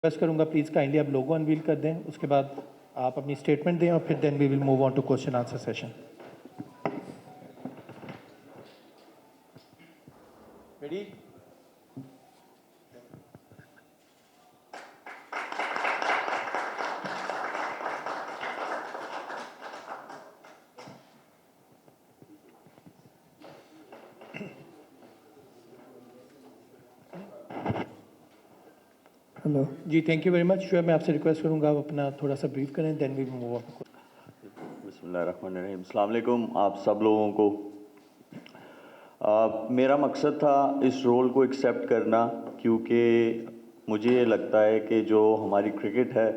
Request करूंगा please kindly आप लोगो unveil कर दें, उसके बाद आप अपनी स्टेटमेंट दें और फिर then we will move on to question answer session. Ready? Hello ji, thank you very much. Shoaib, मैं आपसे रिक्वेस्ट करूंगा आप अपना थोड़ा सा ब्रीफ करें, then we will move on. बिस्मिल्लाहिर्रहमानिर्रहीम। अस्सलाम वालेकुम आप सब लोगों को। मेरा मकसद था इस रोल को एक्सेप्ट करना, क्योंकि मुझे ये लगता है कि जो हमारी क्रिकेट है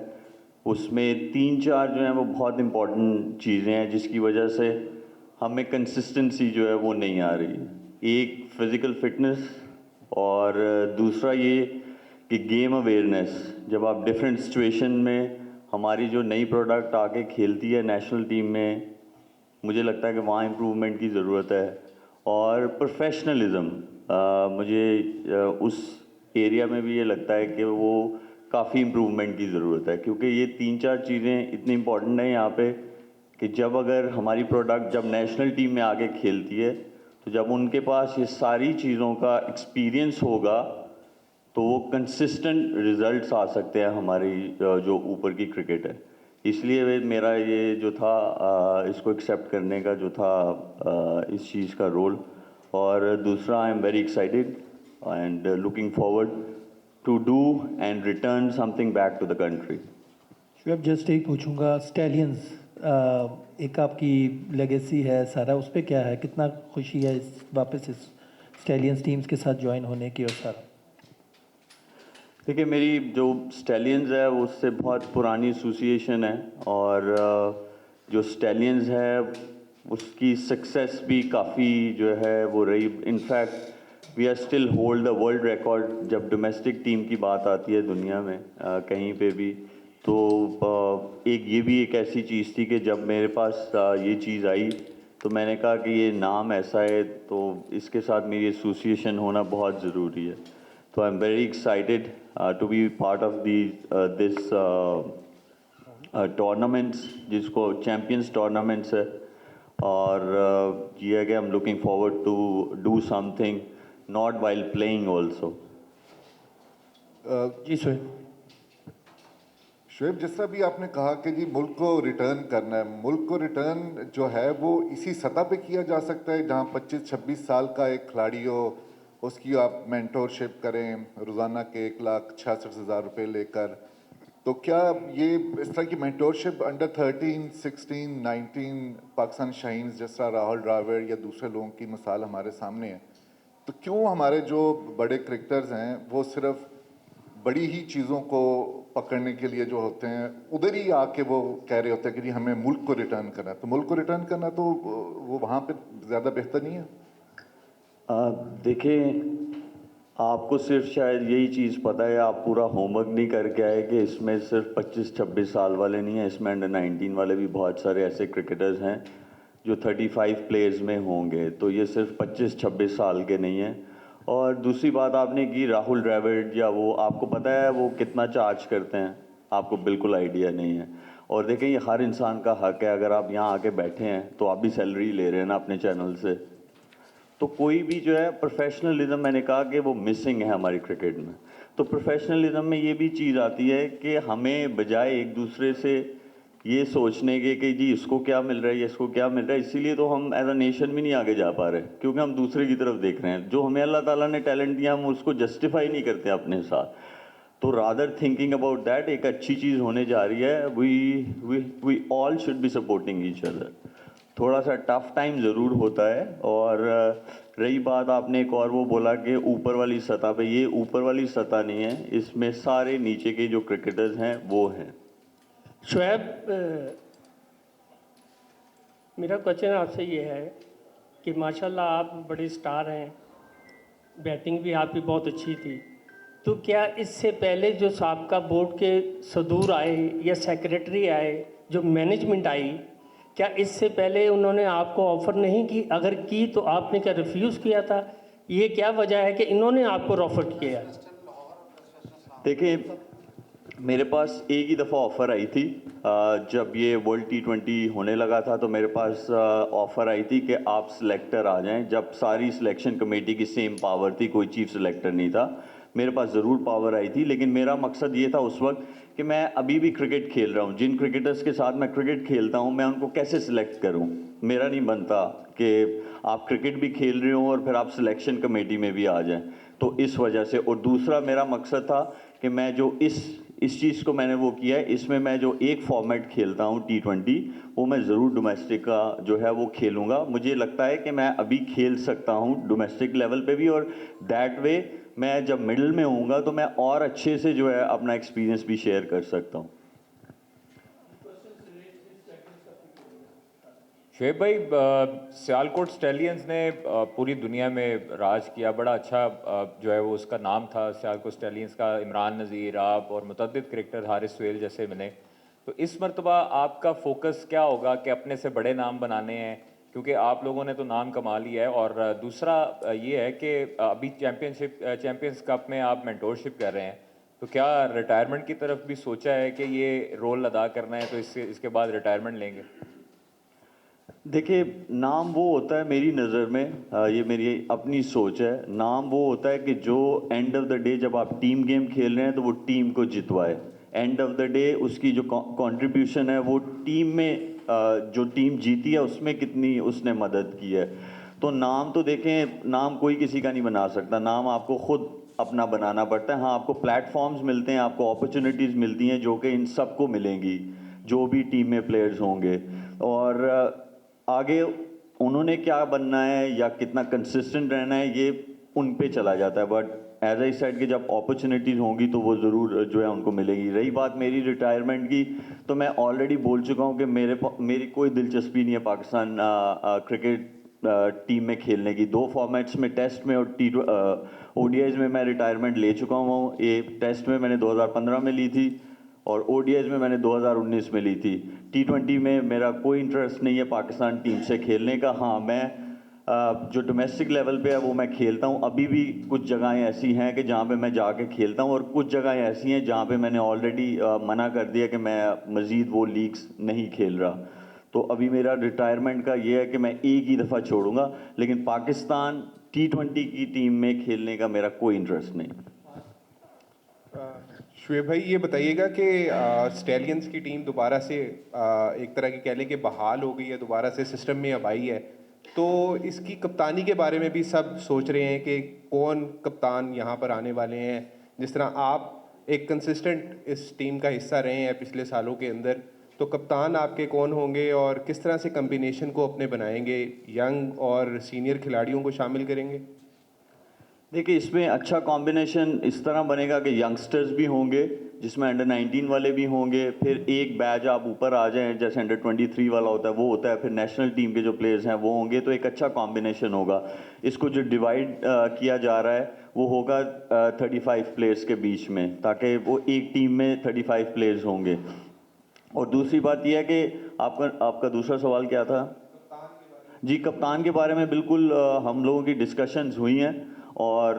उसमें 3-4 जो हैं वो बहुत इम्पॉर्टेंट चीज़ें हैं जिसकी वजह से हमें कंसिस्टेंसी जो है वो नहीं आ रही है। एक फ़िज़िकल फ़िटनेस और दूसरा ये कि गेम अवेयरनेस। जब आप डिफरेंट सिचुएशन में हमारी जो नई प्रोडक्ट आके खेलती है नेशनल टीम में, मुझे लगता है कि वहाँ इम्प्रूवमेंट की ज़रूरत है। और प्रोफेशनलिज़म मुझे उस एरिया में भी ये लगता है कि वो काफ़ी इम्प्रूवमेंट की ज़रूरत है, क्योंकि ये 3-4 चीज़ें इतनी इम्पॉर्टेंट हैं यहाँ पे कि जब अगर हमारी प्रोडक्ट जब नेशनल टीम में आके खेलती है तो जब उनके पास ये सारी चीज़ों का एक्सपीरियंस होगा तो वो कंसिस्टेंट रिज़ल्ट्स आ सकते हैं हमारी जो ऊपर की क्रिकेट है। इसलिए मेरा ये जो था इसको एक्सेप्ट करने का जो था इस चीज़ का रोल। और दूसरा, I am very excited and looking forward to do and return something back to the country. Shoaib, just एक पूछूंगा, स्टैलियंस एक आपकी लेगेसी है सारा, उस पर क्या है, कितना खुशी है इस वापस इस स्टैलियंस टीम्स के साथ ज्वाइन होने की? और सारा देखिए, मेरी जो स्टैलियंस है उससे बहुत पुरानी एसोसिएशन है, और जो स्टैलियंस है उसकी सक्सेस भी काफ़ी जो है वो रही। In fact we are still hold the world record जब डोमेस्टिक टीम की बात आती है दुनिया में कहीं पे भी। तो एक ये भी एक ऐसी चीज़ थी कि जब मेरे पास ये चीज़ आई तो मैंने कहा कि ये नाम ऐसा है तो इसके साथ मेरी एसोसिएशन होना बहुत ज़रूरी है। तो I am very excited to be part of this tournaments, जिसको चैम्पियंस टूर्नामेंट्स है। और ये है कि I am looking forward to do something not while playing also. जी शुएब। शुएब, जिस तरह भी आपने कहा कि जी मुल्क को रिटर्न करना है, मुल्क को रिटर्न जो है वो इसी सतह पे किया जा सकता है जहाँ 25-26 साल का एक खिलाड़ी हो, उसकी आप मेंटोरशिप करें रोज़ाना के 1,66,000 रुपये लेकर। तो क्या ये इस तरह की मेंटोरशिप अंडर 13, 16, 19 पाकिस्तान शाहीन जिस तरह राहुल द्रविड़ या दूसरे लोगों की मिसाल हमारे सामने है, तो क्यों हमारे जो बड़े क्रिकेटर्स हैं वो सिर्फ बड़ी ही चीज़ों को पकड़ने के लिए जो होते हैं उधर ही आके वो कह रहे होते हैं कि जी हमें मुल्क को रिटर्न करना है? तो मुल्क को रिटर्न करना तो वो वहाँ पे ज़्यादा बेहतर नहीं है? देखिए, आपको सिर्फ शायद यही चीज़ पता है, आप पूरा होमवर्क नहीं करके आए कि इसमें सिर्फ 25-26 साल वाले नहीं हैं, इसमें अंडर 19 वाले भी बहुत सारे ऐसे क्रिकेटर्स हैं जो 35 प्लेयर्स में होंगे। तो ये सिर्फ 25-26 साल के नहीं हैं। और दूसरी बात आपने की राहुल द्रविड़, या वो आपको पता है वो कितना चार्ज करते हैं? आपको बिल्कुल आइडिया नहीं है। और देखें, ये हर इंसान का हक है, अगर आप यहाँ आके बैठे हैं तो आप भी सैलरी ले रहे हैं ना अपने चैनल से। तो कोई भी जो है प्रोफेशनलिज्म, मैंने कहा कि वो मिसिंग है हमारी क्रिकेट में। तो प्रोफेशनलिज्म में ये भी चीज़ आती है कि हमें बजाय एक दूसरे से ये सोचने के कि जी इसको क्या मिल रहा है, इसको क्या मिल रहा है, इसीलिए तो हम एज अ नेशन भी नहीं आगे जा पा रहे, क्योंकि हम दूसरे की तरफ देख रहे हैं। जो हमें अल्लाह ताला ने टैलेंट दिया हम उसको जस्टिफाई नहीं करते अपने साथ। तो रादर थिंकिंग अबाउट दैट, एक अच्छी चीज़ होने जा रही है। We all should be supporting each other. थोड़ा सा टफ टाइम ज़रूर होता है। और रही बात, आपने एक और वो बोला कि ऊपर वाली सतह पे, ये ऊपर वाली सतह नहीं है, इसमें सारे नीचे के जो क्रिकेटर्स हैं वो हैं। शुएब, मेरा क्वेश्चन आपसे ये है कि माशाल्लाह आप बड़े स्टार हैं, बैटिंग भी आपकी बहुत अच्छी थी, तो क्या इससे पहले जो साबका बोर्ड के सदूर आए या सेक्रेटरी आए, जो मैनेजमेंट आई, क्या इससे पहले उन्होंने आपको ऑफ़र नहीं की? अगर की तो आपने क्या रिफ्यूज़ किया था? ये क्या वजह है कि इन्होंने आपको ऑफ़र किया? देखिए, मेरे पास एक ही दफ़ा ऑफ़र आई थी जब ये वर्ल्ड T20 होने लगा था, तो मेरे पास ऑफ़र आई थी कि आप सिलेक्टर आ जाएं। जब सारी सिलेक्शन कमेटी की सेम पावर थी, कोई चीफ सिलेक्टर नहीं था, मेरे पास ज़रूर पावर आई थी। लेकिन मेरा मकसद ये था उस वक्त कि मैं अभी भी क्रिकेट खेल रहा हूँ, जिन क्रिकेटर्स के साथ मैं क्रिकेट खेलता हूँ मैं उनको कैसे सिलेक्ट करूँ। मेरा नहीं बनता कि आप क्रिकेट भी खेल रहे हो और फिर आप सिलेक्शन कमेटी में भी आ जाएं। तो इस वजह से, और दूसरा मेरा मकसद था कि मैं जो इस चीज़ को मैंने वो किया है, इसमें मैं जो एक फॉर्मेट खेलता हूँ T20, वो मैं ज़रूर डोमेस्टिक का जो है वो खेलूँगा। मुझे लगता है कि मैं अभी खेल सकता हूँ डोमेस्टिक लेवल पे भी, और दैट वे मैं जब मिडिल में होऊंगा तो मैं और अच्छे से जो है अपना एक्सपीरियंस भी शेयर कर सकता हूँ। शुएब भाई, सियालकोट स्टैलियंस ने पूरी दुनिया में राज किया, बड़ा अच्छा जो है वो उसका नाम था सियालकोट स्टैलियंस का। इमरान नज़ीर, आप और मुतअद्दिद क्रिकेटर हारिस सुहेल जैसे बने। तो इस मरतबा आपका फोकस क्या होगा कि अपने से बड़े नाम बनाने हैं, क्योंकि आप लोगों ने तो नाम कमा लिया है। और दूसरा ये है कि अभी चैम्पियंस कप में आप मेंटोरशिप कर रहे हैं, तो क्या रिटायरमेंट की तरफ भी सोचा है कि ये रोल अदा करना है, तो इसके बाद रिटायरमेंट लेंगे? देखिए, नाम वो होता है मेरी नज़र में, ये मेरी अपनी सोच है, नाम वो होता है कि जो एंड ऑफ द डे जब आप टीम गेम खेल रहे हैं तो वो टीम को जितवाए। एंड ऑफ द डे उसकी जो कंट्रीब्यूशन है वो टीम में, जो टीम जीती है उसमें कितनी उसने मदद की है। तो नाम तो देखें, नाम कोई किसी का नहीं बना सकता, नाम आपको खुद अपना बनाना पड़ता है। हाँ, आपको प्लेटफॉर्म्स मिलते हैं, आपको अपॉर्चुनिटीज़ मिलती हैं जो कि इन सबको मिलेंगी जो भी टीम में प्लेयर्स होंगे। और आगे उन्होंने क्या बनना है या कितना कंसिस्टेंट रहना है ये उन पे चला जाता है। बट एज आई सेड कि जब अपॉर्चुनिटीज़ होंगी तो वो ज़रूर जो है उनको मिलेगी। रही बात मेरी रिटायरमेंट की, तो मैं ऑलरेडी बोल चुका हूँ कि मेरी कोई दिलचस्पी नहीं है पाकिस्तान क्रिकेट टीम में खेलने की। 2 फॉर्मेट्स में, टेस्ट में और ODIs में मैं रिटायरमेंट ले चुका हूँ। ये टेस्ट में मैंने 2015 में ली थी और ODIs में मैंने 2019 में ली थी। T20 में मेरा कोई इंटरेस्ट नहीं है पाकिस्तान टीम से खेलने का। हाँ, मैं जो डोमेस्टिक लेवल पे है वो मैं खेलता हूँ। अभी भी कुछ जगहें ऐसी हैं कि जहाँ पे मैं जाके खेलता हूँ, और कुछ जगहें ऐसी हैं जहाँ पे मैंने ऑलरेडी मना कर दिया कि मैं मज़ीद वो लीग्स नहीं खेल रहा। तो अभी मेरा रिटायरमेंट का ये है कि मैं एक ही दफ़ा छोड़ूंगा, लेकिन पाकिस्तान T20 की टीम में खेलने का मेरा कोई इंटरेस्ट नहीं। शुएब भाई, ये बताइएगा कि स्टैलियंस की टीम दोबारा से एक तरह की कह लें कि बहाल हो गई है, दोबारा से सिस्टम में अब आई है, तो इसकी कप्तानी के बारे में भी सब सोच रहे हैं कि कौन कप्तान यहाँ पर आने वाले हैं। जिस तरह आप एक कंसिस्टेंट इस टीम का हिस्सा रहे हैं पिछले सालों के अंदर, तो कप्तान आपके कौन होंगे और किस तरह से कम्बिनेशन को अपने बनाएंगे, यंग और सीनियर खिलाड़ियों को शामिल करेंगे? देखिए, इसमें अच्छा कॉम्बिनेशन इस तरह बनेगा कि यंगस्टर्स भी होंगे जिसमें अंडर 19 वाले भी होंगे, फिर एक बैच आप ऊपर आ जाएं जैसे अंडर 23 वाला होता है वो होता है, फिर नेशनल टीम के जो प्लेयर्स हैं वो होंगे। तो एक अच्छा कॉम्बिनेशन होगा। इसको जो डिवाइड किया जा रहा है वो होगा 35 प्लेयर्स के बीच में, ताकि वो एक टीम में 35 प्लेयर्स होंगे। और दूसरी बात यह है कि आपका दूसरा सवाल क्या था? जी, कप्तान के बारे में बिल्कुल हम लोगों की डिस्कशंस हुई हैं, और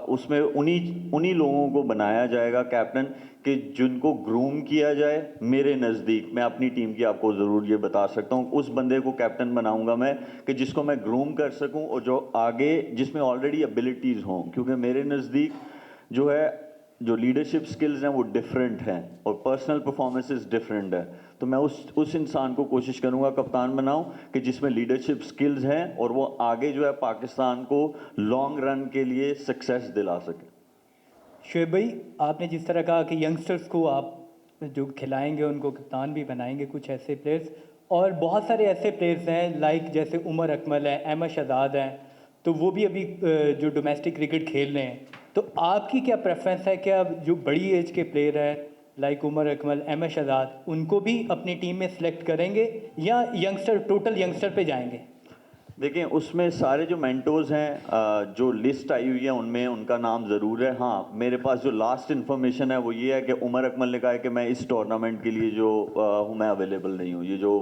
उसमें उन्हीं लोगों को बनाया जाएगा कैप्टन कि जिनको ग्रूम किया जाए। मेरे नज़दीक, मैं अपनी टीम की आपको ज़रूर ये बता सकता हूँ, उस बंदे को कैप्टन बनाऊंगा मैं कि जिसको मैं ग्रूम कर सकूँ और जो आगे जिसमें ऑलरेडी एबिलिटीज़ हों। क्योंकि मेरे नज़दीक जो है, जो लीडरशिप स्किल्स हैं वो डिफरेंट हैं और पर्सनल परफॉर्मेंसेस डिफरेंट है। तो मैं उस इंसान को कोशिश करूंगा कप्तान बनाऊं कि जिसमें लीडरशिप स्किल्स हैं और वो आगे जो है पाकिस्तान को लॉन्ग रन के लिए सक्सेस दिला सके। शुएब भाई, आपने जिस तरह कहा कि यंगस्टर्स को आप जो खिलाएंगे उनको कप्तान भी बनाएंगे, कुछ ऐसे प्लेयर्स, और बहुत सारे ऐसे प्लेयर्स हैं लाइक जैसे उमर अकमल है, अहमद शहजाद हैं, तो वो भी अभी जो डोमेस्टिक क्रिकेट खेल रहे हैं। तो आपकी क्या प्रेफरेंस है कि अब जो बड़ी एज के प्लेयर हैं लाइक उमर अकमल, अहमद शहजाद, उनको भी अपनी टीम में सेलेक्ट करेंगे या यंगस्टर, टोटल यंगस्टर पे जाएंगे? देखिए, उसमें सारे जो मेंटोर्स हैं, जो लिस्ट आई हुई है उनमें उनका नाम ज़रूर है। हाँ, मेरे पास जो लास्ट इन्फॉर्मेशन है वो ये है कि उमर अकमल ने कहा है कि मैं इस टूर्नामेंट के लिए जो हूँ मैं अवेलेबल नहीं हूँ। ये जो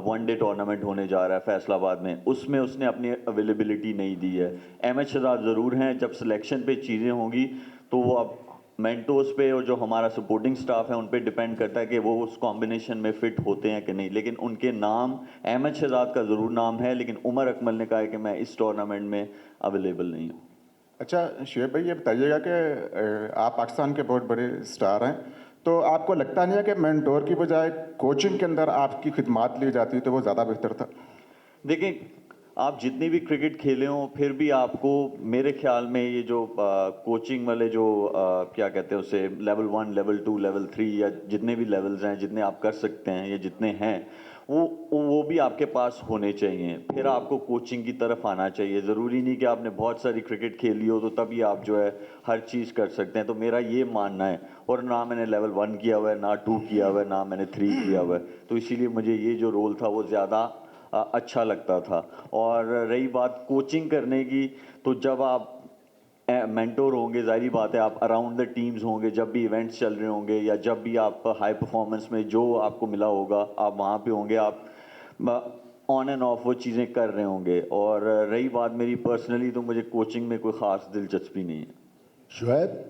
1 डे टूर्नामेंट होने जा रहा है फैसलाबाद में, उसमें उसने अपनी अवेलेबिलिटी नहीं दी है। अहमद शहजाद ज़रूर हैं, जब सिलेक्शन पे चीज़ें होंगी तो वो अब मेंटोर्स पे और जो हमारा सपोर्टिंग स्टाफ है उन पे डिपेंड करता है कि वो उस कॉम्बिनेशन में फिट होते हैं कि नहीं। लेकिन उनके नाम, अहमद शहजाद का ज़रूर नाम है, लेकिन उमर अकमल ने कहा है कि मैं इस टूर्नामेंट में अवेलेबल नहीं हूँ। अच्छा शुएब भाई, ये बताइएगा कि आप पाकिस्तान के बहुत बड़े स्टार हैं, तो आपको लगता नहीं है कि मेंटोर की बजाय कोचिंग के अंदर आपकी खिदमत ली जाती तो वो ज़्यादा बेहतर था? देखिए, आप जितनी भी क्रिकेट खेले हों फिर भी आपको मेरे ख्याल में ये जो कोचिंग वाले जो क्या कहते हैं उसे, लेवल 1, लेवल 2, लेवल 3 या जितने भी लेवल्स हैं, जितने आप कर सकते हैं या जितने हैं, वो भी आपके पास होने चाहिए। फिर आपको कोचिंग की तरफ आना चाहिए। ज़रूरी नहीं कि आपने बहुत सारी क्रिकेट खेली हो तो तभी आप जो है हर चीज़ कर सकते हैं। तो मेरा ये मानना है, और ना मैंने लेवल 1 किया हुआ है, ना 2 किया हुआ है, ना मैंने 3 किया हुआ है, तो इसीलिए मुझे ये जो रोल था वो ज़्यादा अच्छा लगता था। और रही बात कोचिंग करने की, तो जब आप मेंटोर होंगे, जाहिर बात है आप अराउंड द टीम्स होंगे, जब भी इवेंट्स चल रहे होंगे या जब भी आप हाई परफॉर्मेंस में जो आपको मिला होगा आप वहाँ पे होंगे, आप ऑन एंड ऑफ वो चीज़ें कर रहे होंगे। और रही बात मेरी पर्सनली, तो मुझे कोचिंग में कोई ख़ास दिलचस्पी नहीं है। शुएब,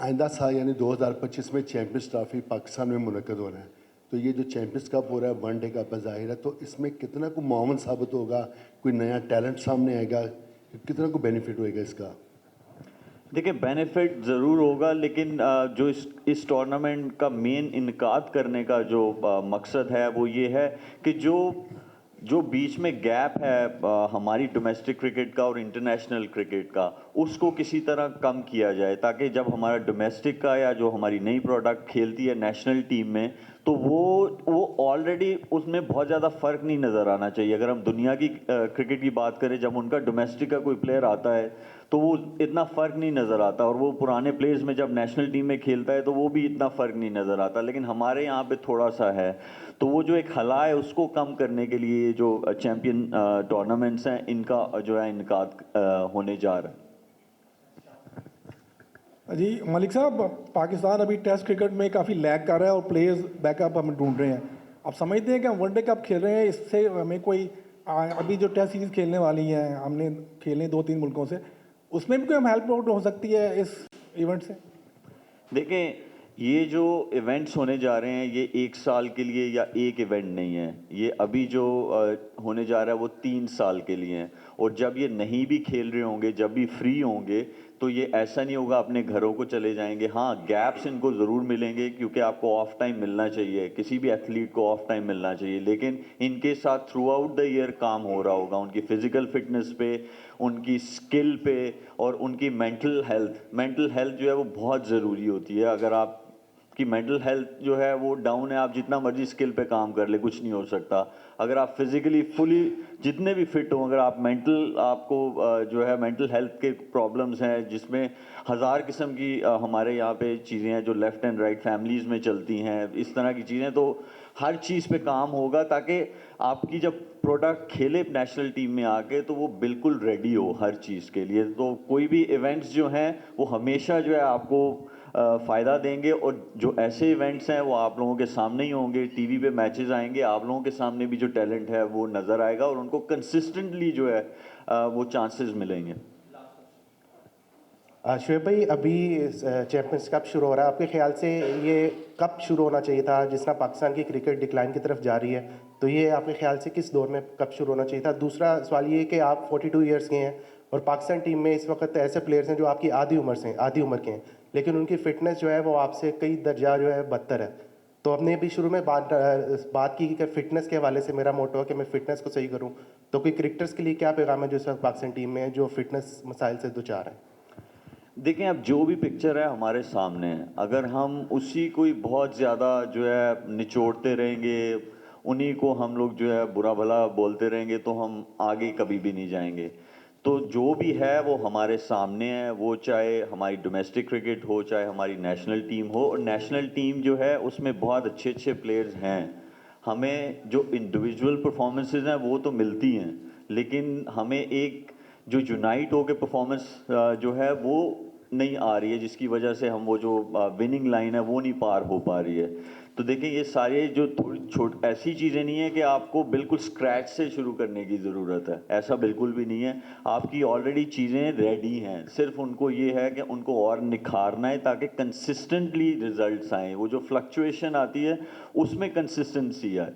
आइंदा साल यानी 2025 में चैम्पियंस ट्रॉफी पाकिस्तान में मुनक़्क़द होना है, तो ये जो चैम्पियंस कप हो रहा है, वन डे कप है, ज़ाहिर है तो इसमें कितना को मुआवन साबित होगा, कोई नया टैलेंट सामने आएगा, कितना को बेनिफिट होएगा इसका? देखिए, बेनिफिट ज़रूर होगा, लेकिन जो इस टूर्नामेंट का मेन इनकाद करने का जो मकसद है वो ये है कि जो बीच में गैप है हमारी डोमेस्टिक क्रिकेट का और इंटरनेशनल क्रिकेट का, उसको किसी तरह कम किया जाए, ताकि जब हमारा डोमेस्टिक का या जो हमारी नई प्रोडक्ट खेलती है नेशनल टीम में, तो वो ऑलरेडी उसमें बहुत ज़्यादा फ़र्क नहीं नज़र आना चाहिए। अगर हम दुनिया की क्रिकेट की बात करें, जब उनका डोमेस्टिक का कोई प्लेयर आता है तो वो इतना फ़र्क नहीं नज़र आता, और वो पुराने प्लेयर्स में जब नेशनल टीम में खेलता है तो वो भी इतना फ़र्क नहीं नज़र आता। लेकिन हमारे यहाँ पे थोड़ा सा है, तो वो जो एक हला है उसको कम करने के लिए जो चैम्पियन टूर्नामेंट्स हैं इनका जो है इनकाद होने जा रहा है। जी मलिक साहब, पाकिस्तान अभी टेस्ट क्रिकेट में काफ़ी लैग कर रहा है और प्लेयर्स बैकअप हम ढूंढ रहे हैं। आप समझते हैं कि हम वनडे कप खेल रहे हैं, इससे हमें कोई अभी जो टेस्ट सीरीज़ खेलने वाली हैं, हमने खेले 2-3 मुल्कों से, उसमें भी कोई हम हेल्प आउट हो सकती है इस इवेंट से? देखें, ये जो इवेंट्स होने जा रहे हैं ये 1 साल के लिए या एक इवेंट नहीं है। ये अभी जो होने जा रहा है वो 3 साल के लिए हैं, और जब ये नहीं भी खेल रहे होंगे, जब भी फ्री होंगे, तो ये ऐसा नहीं होगा अपने घरों को चले जाएंगे। हाँ, गैप्स इनको ज़रूर मिलेंगे, क्योंकि आपको ऑफ टाइम मिलना चाहिए, किसी भी एथलीट को ऑफ टाइम मिलना चाहिए, लेकिन इनके साथ थ्रू आउट द ईयर काम हो रहा होगा, उनकी फ़िज़िकल फिटनेस पे, उनकी स्किल पे, और उनकी मेंटल हेल्थ जो है वो बहुत ज़रूरी होती है। अगर आप कि मेंटल हेल्थ जो है वो डाउन है, आप जितना मर्जी स्किल पे काम कर ले, कुछ नहीं हो सकता। अगर आप फिजिकली फुली जितने भी फिट हो, अगर आप आपको जो है मेंटल हेल्थ के प्रॉब्लम्स हैं, जिसमें हज़ार किस्म की हमारे यहाँ पे चीज़ें हैं जो लेफ़्ट एंड राइट फैमिलीज़ में चलती हैं, इस तरह की चीज़ें, तो हर चीज़ पे काम होगा ताकि आपकी जब प्रोडक्ट खेले नेशनल टीम में आके तो वो बिल्कुल रेडी हो हर चीज़ के लिए। तो कोई भी इवेंट्स जो हैं वो हमेशा जो है आपको फ़ायदा देंगे, और जो ऐसे इवेंट्स हैं वो आप लोगों के सामने ही होंगे, टीवी पे मैचेस आएंगे, आप लोगों के सामने भी जो टैलेंट है वो नज़र आएगा, और उनको कंसिस्टेंटली जो है वो चांसेस मिलेंगे। शुएब भाई, अभी चैम्पियंस कप शुरू हो रहा है, आपके ख्याल से ये कब शुरू होना चाहिए था? जिस तरह पाकिस्तान की क्रिकेट डिक्लाइन की तरफ जा रही है, तो ये आपके ख्याल से किस दौर में कब शुरू होना चाहिए था? दूसरा सवाल ये है कि आप 42 ईयर्स के हैं और पाकिस्तान टीम में इस वक्त ऐसे प्लेयर्स हैं जो आपकी आधी उम्र के हैं, लेकिन उनकी फ़िटनेस जो है वो आपसे कई दर्जा जो है बदतर है। तो हमने भी शुरू में बात की कि फ़िटनेस के हवाले से मेरा मोटो है कि मैं फ़िटनेस को सही करूँ, तो कोई क्रिकेटर्स के लिए क्या पैगाम है जो इस वक्त पाकिस्तान टीम में है जो फ़िटनेस मसाइल से दुचार हैं? देखें, अब जो भी पिक्चर है हमारे सामने है, अगर हम उसी को ही बहुत ज़्यादा जो है निचोड़ते रहेंगे, उन्हीं को हम लोग जो है बुरा भला बोलते रहेंगे, तो हम आगे कभी भी नहीं जाएंगे। तो जो भी है वो हमारे सामने है, वो चाहे हमारी डोमेस्टिक क्रिकेट हो, चाहे हमारी नेशनल टीम हो, और नेशनल टीम जो है उसमें बहुत अच्छे अच्छे प्लेयर्स हैं। हमें जो इंडिविजुअल परफॉर्मेंसेस हैं वो तो मिलती हैं, लेकिन हमें एक जो यूनाइट हो के परफॉर्मेंस जो है वो नहीं आ रही है, जिसकी वजह से हम वो जो विनिंग लाइन है वो नहीं पार हो पा रही है। तो देखिए ये सारे जो थोड़ी ऐसी चीज़ें नहीं है कि आपको बिल्कुल स्क्रैच से शुरू करने की ज़रूरत है, ऐसा बिल्कुल भी नहीं है। आपकी ऑलरेडी चीज़ें रेडी हैं, सिर्फ उनको ये है कि उनको और निखारना है ताकि कंसिस्टेंटली रिजल्ट्स आएँ। वो जो फ्लक्चुएशन आती है उसमें कंसिस्टेंसी आए।